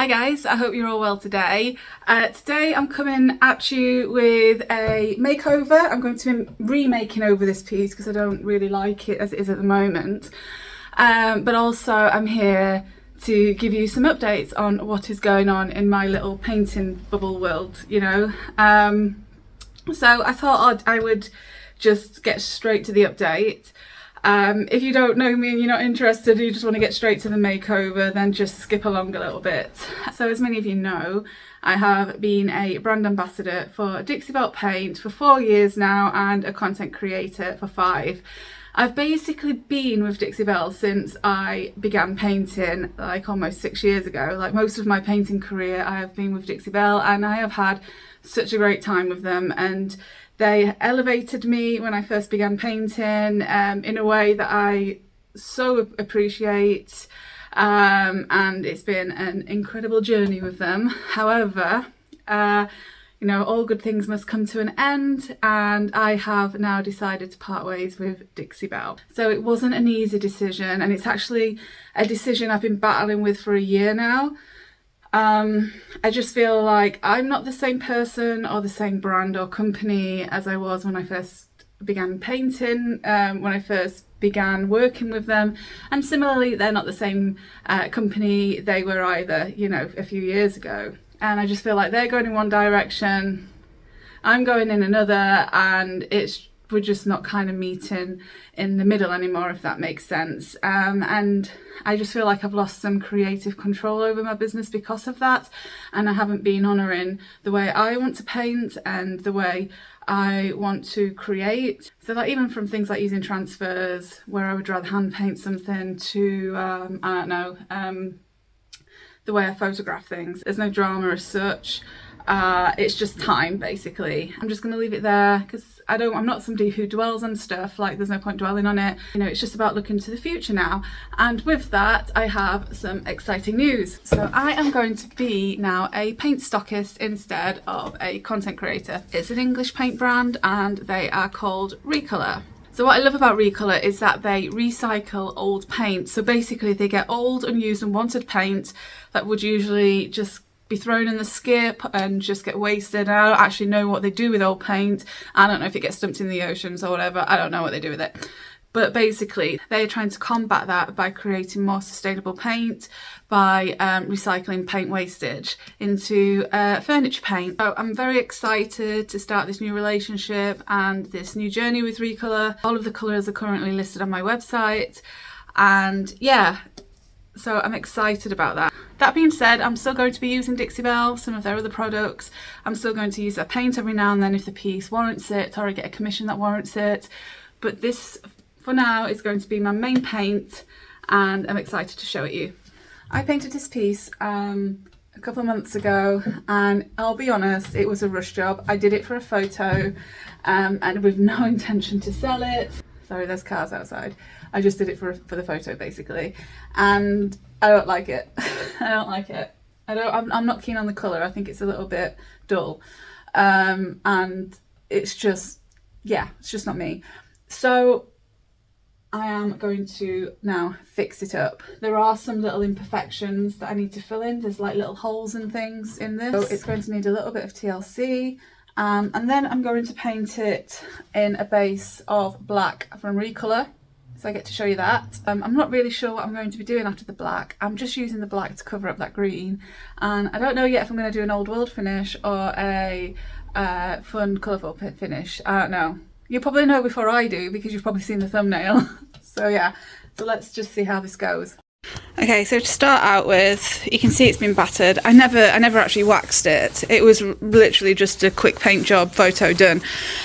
Hi guys, I hope you're all well today. Today I'm coming at you with a makeover. I'm going to be remaking over this piece because I don't really like it as it is at the moment. But also I'm here to give you some updates on what is going on in my little painting bubble world, you know. So I thought I would just get straight to the update. If you don't know me and you're not interested, you just want to get straight to the makeover, then just skip along a little bit. So as many of you know, I have been a brand ambassador for Dixie Belle Paint for 4 years now and a content creator for 5. I've basically been with Dixie Belle since I began painting, like almost 6 years ago. Like most of my painting career I have been with Dixie Belle, and I have had such a great time with them, and they elevated me when I first began painting in a way that I so appreciate, and it's been an incredible journey with them. However, you know, all good things must come to an end, and I have now decided to part ways with Dixie Belle. So it wasn't an easy decision, and it's actually a decision I've been battling with for a year now. I just feel like I'm not the same person or the same brand or company as I was when I first began painting, when I first began working with them, and similarly they're not the same company they were either, you know, a few years ago. And I just feel like they're going in one direction, I'm going in another, and we're just not kind of meeting in the middle anymore, if that makes sense. And I just feel like I've lost some creative control over my business because of that, and I haven't been honouring the way I want to paint and the way I want to create. So like even from things like using transfers where I would rather hand paint something to I don't know, the way I photograph things. There's no drama as such. It's just time, basically. I'm just going to leave it there because I'm not somebody who dwells on stuff. Like, there's no point dwelling on it. You know, it's just about looking to the future now. And with that, I have some exciting news. So I am going to be now a paint stockist instead of a content creator. It's an English paint brand and they are called ReColour. So what I love about ReColour is that they recycle old paint. So basically they get old, unused, unwanted paint that would usually just be thrown in the skip and just get wasted. And I don't actually know what they do with old paint. I don't know if it gets dumped in the oceans or whatever. I don't know what they do with it. But basically they're trying to combat that by creating more sustainable paint, by recycling paint wastage into furniture paint. So I'm very excited to start this new relationship and this new journey with ReColour. All of the colours are currently listed on my website, and yeah, so I'm excited about that. That being said, I'm still going to be using Dixie Belle, some of their other products. I'm still going to use their paint every now and then if the piece warrants it, or I get a commission that warrants it. But this, for now, is going to be my main paint, and I'm excited to show it you. I painted this piece a couple of months ago, and I'll be honest, it was a rush job. I did it for a photo, and with no intention to sell it. Sorry, there's cars outside. I just did it for the photo, basically, and I don't like it. I don't like it. I'm not keen on the colour. I think it's a little bit dull, and it's just, yeah, it's just not me. So I am going to now fix it up. There are some little imperfections that I need to fill in. There's like little holes and things in this. So it's going to need a little bit of TLC. And then I'm going to paint it in a base of black from ReColour. So I get to show you that. I'm not really sure what I'm going to be doing after the black. I'm just using the black to cover up that green. And I don't know yet if I'm going to do an old world finish or a fun colourful finish. I don't know. You'll probably know before I do because you've probably seen the thumbnail. So yeah, so let's just see how this goes. Okay, so to start out with, you can see it's been battered. I never actually waxed it. It was literally just a quick paint job, photo done.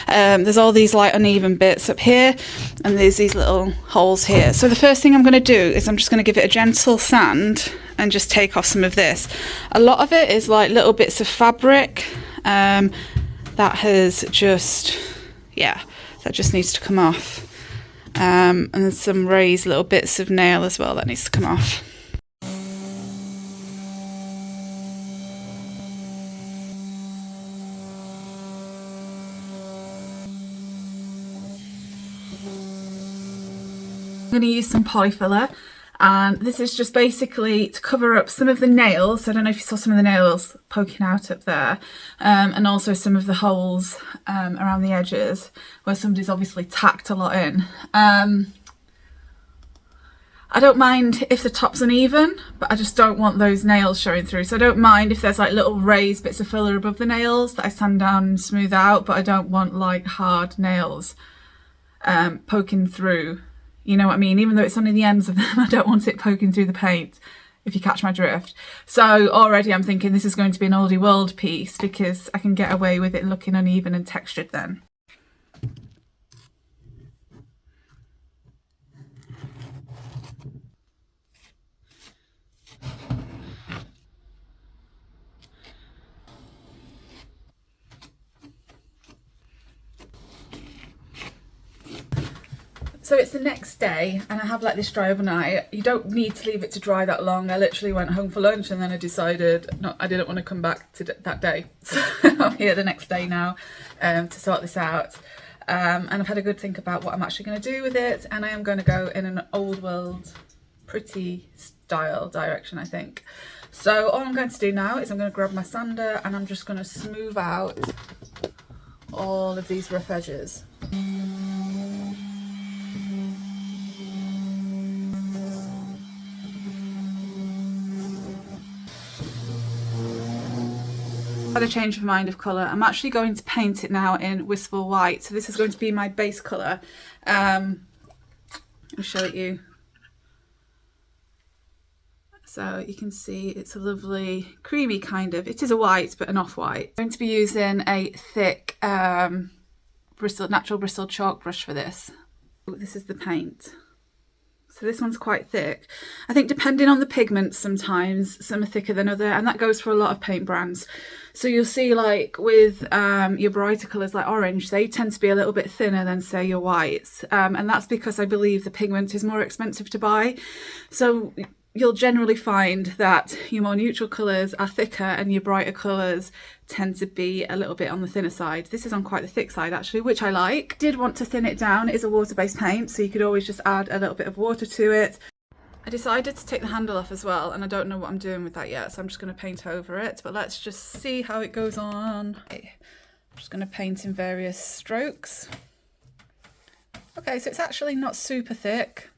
There's all these like uneven bits up here, and there's these little holes here. So the first thing I'm going to do is I'm just going to give it a gentle sand and just take off some of this. A lot of it is like little bits of fabric that has just, yeah, that just needs to come off. And there's some raised little bits of nail as well that needs to come off. I'm going to use some polyfiller And this is just basically to cover up some of the nails. I don't know if you saw some of the nails poking out up there, and also some of the holes around the edges where somebody's obviously tacked a lot in. I don't mind if the top's uneven, but I just don't want those nails showing through. So I don't mind if there's like little raised bits of filler above the nails that I sand down and smooth out, but I don't want like hard nails poking through. You know what I mean? Even though it's only the ends of them, I don't want it poking through the paint, if you catch my drift. So already I'm thinking this is going to be an oldie world piece because I can get away with it looking uneven and textured then. So it's the next day and I have let this dry overnight. You don't need to leave it to dry that long. I literally went home for lunch and then I decided I didn't want to come back to that day. So I'm here the next day now to sort this out. And I've had a good think about what I'm actually going to do with it, and I am going to go in an old world pretty style direction, I think. So all I'm going to do now is I'm going to grab my sander and I'm just going to smooth out all of these rough edges. Had a change of mind of colour. I'm actually going to paint it now in Wistful White. So this is going to be my base colour. I'll show it you. So you can see it's a lovely creamy kind of, it is a white but an off-white. I'm going to be using a thick natural bristle chalk brush for this. This is the paint. So this one's quite thick. I think depending on the pigments, sometimes some are thicker than other, and that goes for a lot of paint brands. So you'll see like with your brighter colours like orange, they tend to be a little bit thinner than say your whites. And that's because I believe the pigment is more expensive to buy. So you'll generally find that your more neutral colours are thicker and your brighter colours tend to be a little bit on the thinner side. This is on quite the thick side actually, which I like. Did want to thin it down. It is a water-based paint, so you could always just add a little bit of water to it. I decided to take the handle off as well, and I don't know what I'm doing with that yet, so I'm just going to paint over it, but let's just see how it goes on. Okay. I'm just going to paint in various strokes. Okay, so it's actually not super thick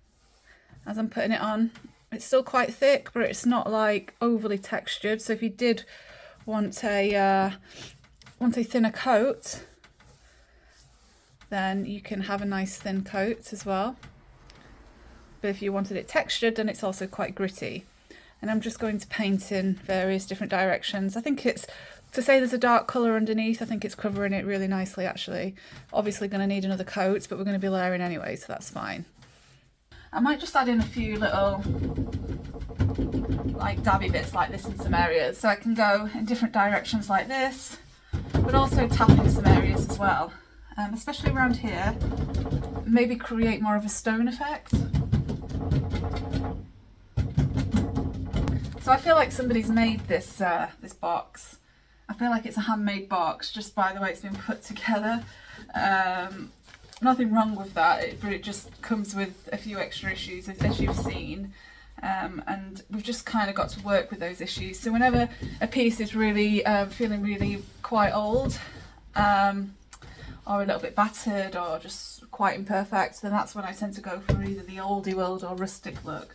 as I'm putting it on. It's still quite thick, but it's not like overly textured. So if you did want a thinner coat, then you can have a nice thin coat as well. But if you wanted it textured, then it's also quite gritty. And I'm just going to paint in various different directions. I think it's, to say there's a dark colour underneath, I think it's covering it really nicely actually. Obviously going to need another coat, but we're going to be layering anyway, so that's fine. I might just add in a few little like dabby bits like this in some areas, so I can go in different directions like this, but also tap in some areas as well, especially around here. Maybe create more of a stone effect. So I feel like somebody's made this this box. I feel like it's a handmade box just by the way it's been put together. Nothing wrong with that, but it just comes with a few extra issues as you've seen, and we've just kind of got to work with those issues. So whenever a piece is really feeling really quite old or a little bit battered or just quite imperfect, then that's when I tend to go for either the oldie world or rustic look.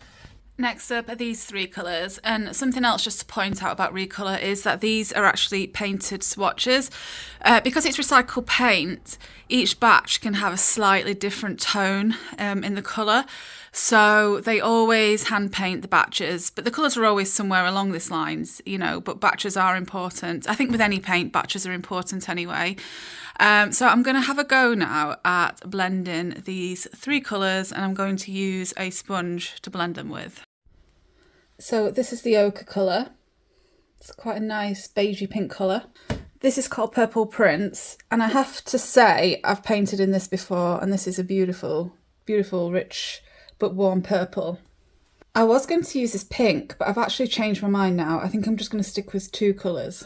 Next up are these three colours, and something else just to point out about ReColour is that these are actually painted swatches. Because it's recycled paint, each batch can have a slightly different tone in the colour, so they always hand paint the batches, but the colours are always somewhere along this lines, you know, but batches are important. I think with any paint, batches are important anyway. So I'm going to have a go now at blending these three colours, and I'm going to use a sponge to blend them with. So this is the ochre colour. It's quite a nice beigey pink colour. This is called Purple Prince, and I have to say I've painted in this before, and this is a beautiful, beautiful, rich but warm purple. I was going to use this pink, but I've actually changed my mind now. I think I'm just going to stick with two colours.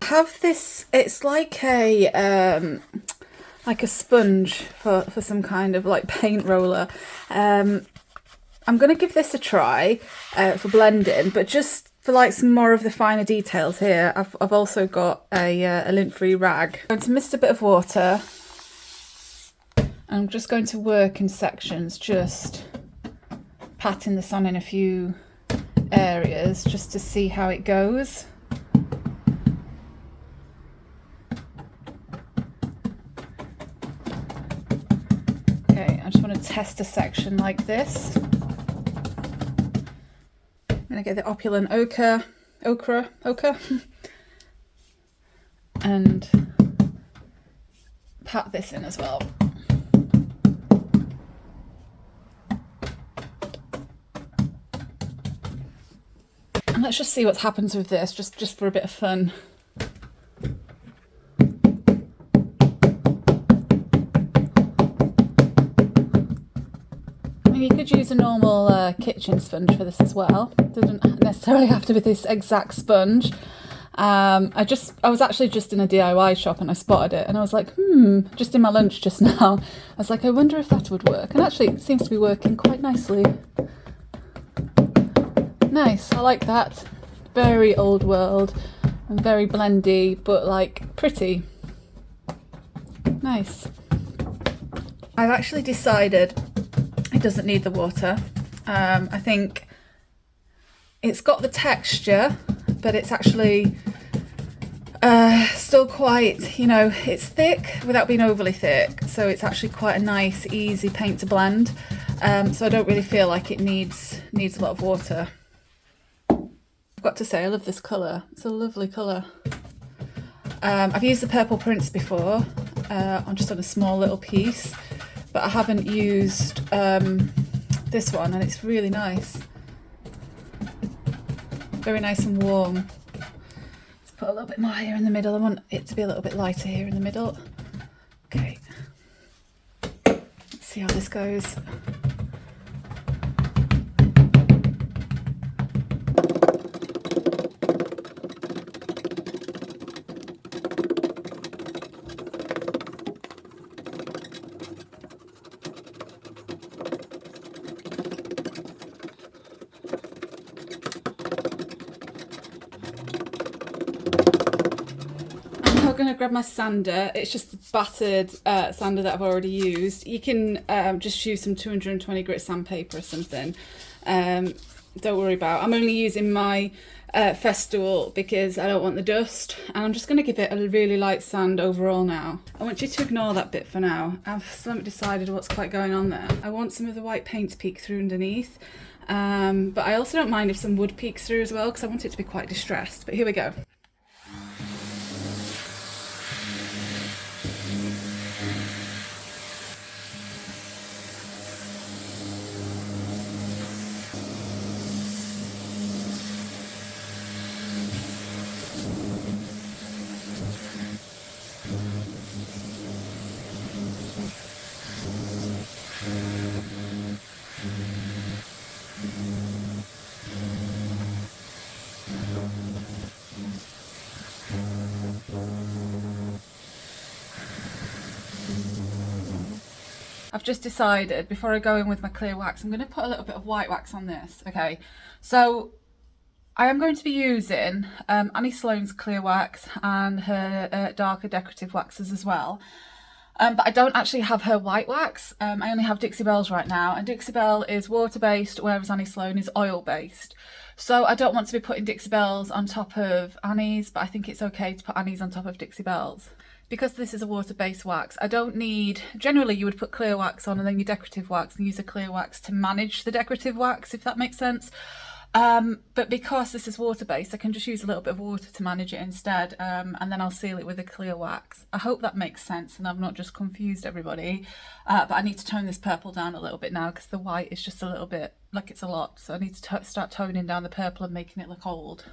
I have this, it's like a sponge for some kind of like paint roller. I'm going to give this a try for blending, but just for like some more of the finer details here, I've also got a lint-free rag. I'm going to mist a bit of water. I'm just going to work in sections, just patting this on in a few areas just to see how it goes. Okay, I just want to test a section like this. I'm going to get the Opulent Ochre and pat this in as well. And let's just see what happens with this, just for a bit of fun. I mean, you could use a normal kitchen sponge for this as well. Doesn't necessarily have to be this exact sponge. I was actually just in a DIY shop and I spotted it and I was like, just in my lunch just now. I was like, I wonder if that would work. And actually it seems to be working quite nicely. Nice, I like that. Very old world and very blendy, but like pretty. Nice. I've actually decided it doesn't need the water. I think it's got the texture, but it's actually still quite, you know, it's thick without being overly thick. So it's actually quite a nice, easy paint to blend. So I don't really feel like it needs a lot of water. Got to say, I love this colour. It's a lovely colour. I've used the purple prints before, just on a small little piece, but I haven't used this one, and it's really nice. Very nice and warm. Let's put a little bit more here in the middle. I want it to be a little bit lighter here in the middle. Okay. Let's see how this goes. I'm going to grab my sander. It's just the battered sander that I've already used. You can just use some 220 grit sandpaper or something. Don't worry about it. I'm only using my Festool because I don't want the dust, and I'm just going to give it a really light sand overall now. I want you to ignore that bit for now. I still haven't decided what's quite going on there. I want some of the white paint to peek through underneath, but I also don't mind if some wood peeks through as well because I want it to be quite distressed. But here we go. I've just decided, before I go in with my clear wax, I'm going to put a little bit of white wax on this. Okay, so I am going to be using Annie Sloane's clear wax and her darker decorative waxes as well. But I don't actually have her white wax. I only have Dixie Belle's right now, and Dixie Belle is water-based, whereas Annie Sloane is oil-based. So I don't want to be putting Dixie Belle's on top of Annie's, but I think it's okay to put Annie's on top of Dixie Belle's. Because this is a water-based wax, I don't need, generally you would put clear wax on and then your decorative wax and use a clear wax to manage the decorative wax, if that makes sense. But because this is water-based, I can just use a little bit of water to manage it instead, and then I'll seal it with a clear wax. I hope that makes sense and I've not just confused everybody, but I need to tone this purple down a little bit now because the white is just a little bit, like it's a lot, so I need to start toning down the purple and making it look old.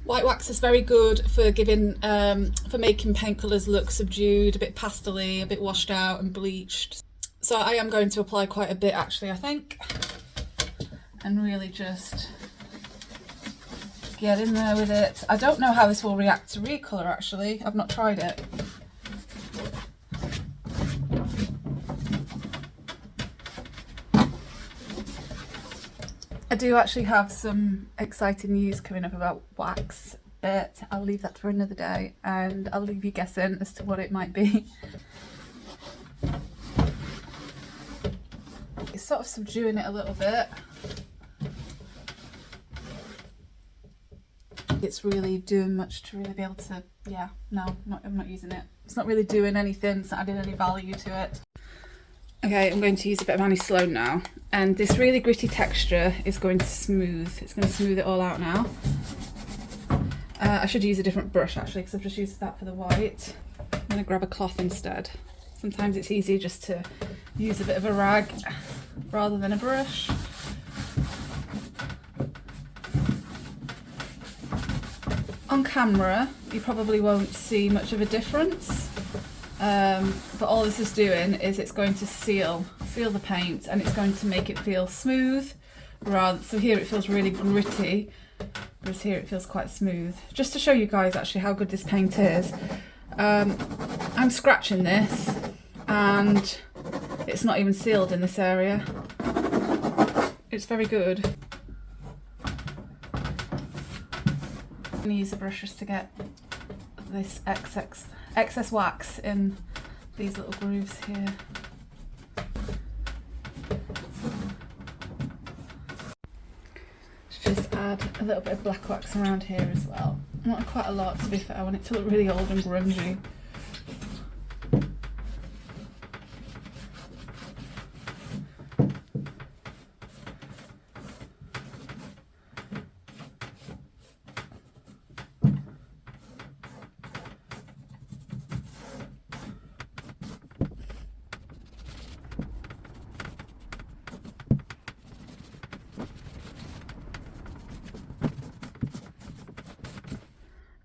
White wax is very good for giving, for making paint colours look subdued, a bit pastel-y, a bit washed out and bleached. So I am going to apply quite a bit actually, I think, and really just get in there with it. I don't know how this will react to ReColour actually, I've not tried it. do actually have some exciting news coming up about wax, but I'll leave that for another day and I'll leave you guessing as to what it might be. It's sort of subduing it a little bit. It's really doing much to really be able to, yeah, no, I'm not using it. It's not really doing anything, it's not adding any value to it. Okay, I'm going to use a bit of Annie-Sloan now, and this really gritty texture is going to smooth. It's going to smooth it all out now. I should use a different brush actually, because I've just used that for the white. I'm going to grab a cloth instead. Sometimes it's easier just to use a bit of a rag rather than a brush. On camera, you probably won't see much of a difference, but all this is doing is it's going to seal the paint, and it's going to make it feel smooth. So here it feels really gritty, whereas here it feels quite smooth. Just to show you guys actually how good this paint is, I'm scratching this, and it's not even sealed in this area. It's very good. I'm going to use the brushes to get this excess wax in these little grooves here. Let's just add a little bit of black wax around here as well. Not quite a lot, to be fair. I want it to look really old and grungy.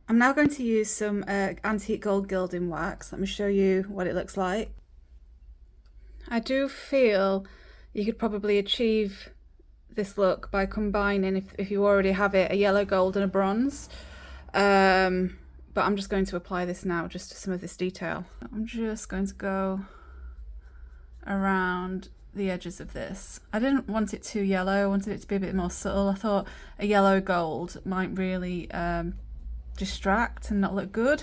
I'm now going to use some antique gold gilding wax. Let me show you what it looks like. I do feel you could probably achieve this look by combining, if you already have it, a yellow gold and a bronze. But I'm just going to apply this now just to some of this detail. I'm just going to go around the edges of this. I didn't want it too yellow, I wanted it to be a bit more subtle. I thought a yellow gold might really distract and not look good,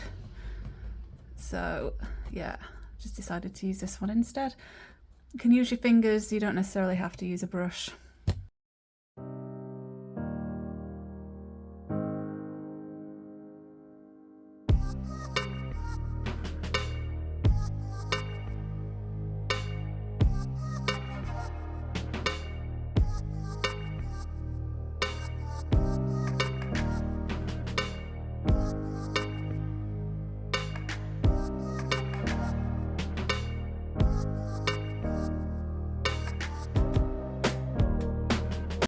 so yeah, just decided to use this one instead. You can use your fingers, you don't necessarily have to use a brush.